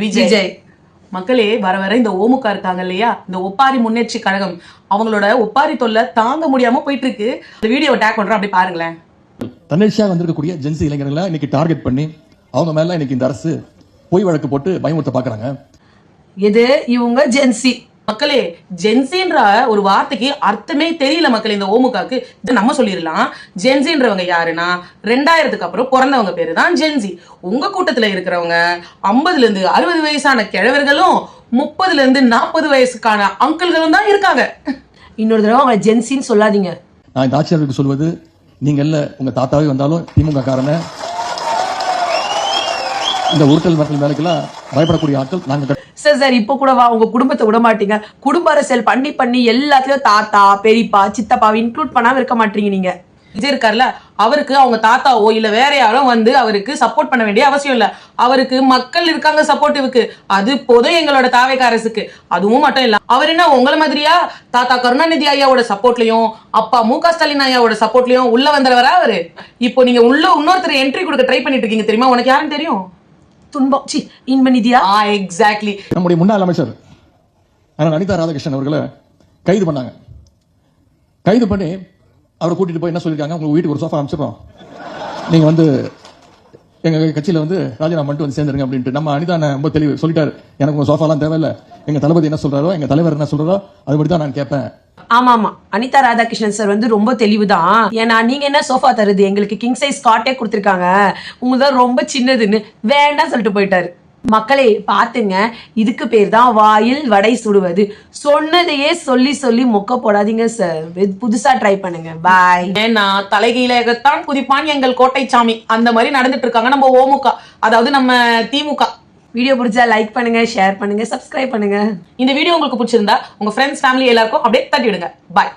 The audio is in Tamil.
விஜய். மக்களே, வர வர இந்த ஓமுக இருக்காங்க இல்லையா, இந்த ஒப்பாரி முன்னேற்றி கழகம், அவங்களோட ஒப்பாரி தொல்லை தாங்க முடியாம போயிட்டு இருக்கு. இந்த வீடியோவை டேக் பண்றோம், அப்படி பாருங்களேன். தன்னிச்சையாக வந்திருக்கக்கூடிய ஜென்சி இளைஞர்களை இன்னைக்கு டார்கெட் பண்ணி அவங்க மேல இன்னைக்கு இந்த அரசு பொய் வழக்கு போட்டு பயமுறுத்த பாக்குறாங்க. எது இவங்க ஜென்சி? மக்களே, ஜென்சின்ற ஒரு வார்த்தைக்கு அர்த்தமே தெரியல மக்களே இந்த ஓமுகாக்கு. இது நம்ம சொல்லிடலாம், ஜென்சின்றவங்க யாருன்னா 2000க்கு அப்புறம் பிறந்தவங்க பேரு தான் ஜென்சி. உங்க கூட்டத்துல இருக்கிறவங்க 50ல இருந்து 60 வயசான கிழவர்களும் 30ல இருந்து 40 வயசுக்கான அங்கிள்களும் தான் இருக்காங்க. இன்னொரு தடவை அவங்க ஜென்சின்னு சொல்லாதீங்க. நான் இந்த ஆட்சியாளருக்கு சொல்வது, நீங்க இல்ல உங்க தாத்தாவே வந்தாலும் திமுக காரன இந்த உருட்டல் மக்கள் வேலைக்கெல்லாம் பயப்படக்கூடிய ஆட்கள் நாங்க. சார் இப்போ கூட உங்க குடும்பத்தை விட மாட்டீங்க. குடும்ப அரசியல் பண்ணி எல்லாத்துலயும் தாத்தா பெரியப்பா சித்தப்பாவை இன்க்ளூட் பண்ணாம இருக்க மாட்டீங்க நீங்க. விஜய் இருக்கார்ல, அவருக்கு அவங்க தாத்தாவோ இல்ல வேற யாரும் வந்து அவருக்கு சப்போர்ட் பண்ண வேண்டிய அவசியம் இல்ல. அவருக்கு மக்கள் இருக்காங்க சப்போர்ட்டிவ்க்கு. அது போதும் எங்களோட தாவேக அரசுக்கு. அதுவும் மட்டும் இல்ல, அவர் என்ன உங்களை மாதிரியா தாத்தா கருணாநிதி ஐயாவோட சப்போர்ட்லயும் அப்பா மு.க. ஸ்டாலின் ஐயாவோட சப்போர்ட்லயும் உள்ள வந்தவரா அவரு. இப்போ நீங்க உள்ள இன்னொருத்தர் என்ட்ரி கொடுக்க ட்ரை பண்ணிட்டு இருக்கீங்க தெரியுமா? உனக்கு யாருன்னு தெரியும்? துன்பம் இன்பநிதியா? எக்ஸாக்ட்லி. நம்முடைய முன்னாள் அமைச்சர் அனிதா ராதாகிருஷ்ணன் அவர்களை கைது பண்ணாங்க. கைது பண்ணி அவரை கூட்டிட்டு போய் என்ன சொல்லிருக்காங்க, உங்க வீட்டுக்கு ஒரு சோஃபா அமைச்சிடறோம், நீங்க வந்து எங்க கட்சியில வந்து ராஜினாமா பண்ணிட்டு வந்து சேர்ந்துருங்க அப்படின்ட்டு. நம்ம அனிதா ரொம்ப தெளிவு சொல்லிட்டாரு, எனக்கு உங்க சோஃபாலாம் தேவையில்லை, எங்க தளபதி என்ன சொல்றாரோ எங்க தலைவர் என்ன சொல்றாரோ அது மட்டும் தான் நான் கேட்பேன். ஆமா அனிதா ராதாகிருஷ்ணன் சார் வந்து ரொம்ப தெளிவுதான். ஏன்னா நீங்க என்ன சோஃபா தருது, எங்களுக்கு கிங் சைஸ் காட்டே கொடுத்துருக்காங்க, உங்களுக்கு ரொம்ப சின்னதுன்னு வேண்டாம் சொல்லிட்டு போயிட்டாரு. மக்களே பாத்துங்க, இதுக்கு பேர் தான் வாயில் வடை சுடுவது. சொன்னதையே சொல்லி சொல்லி மொக்க போடாதீங்க சார், புதுசா ட்ரை பண்ணுங்க. பாய். ஏன்னா தலைகீழத்தான் குதிப்பான் எங்கள் கோட்டை சாமி, அந்த மாதிரி நடந்துட்டு இருக்காங்க நம்ம ஓமுக, அதாவது நம்ம திமுக. வீடியோ பிடிச்சா லைக் பண்ணுங்க, ஷேர் பண்ணுங்க, சப்ஸ்கிரைப் பண்ணுங்க. இந்த வீடியோ உங்களுக்கு பிடிச்சிருந்தா உங்க ஃப்ரெண்ட்ஸ் ஃபேமிலி எல்லாருக்கும் அப்படியே தட்டி விடுங்க. பாய்.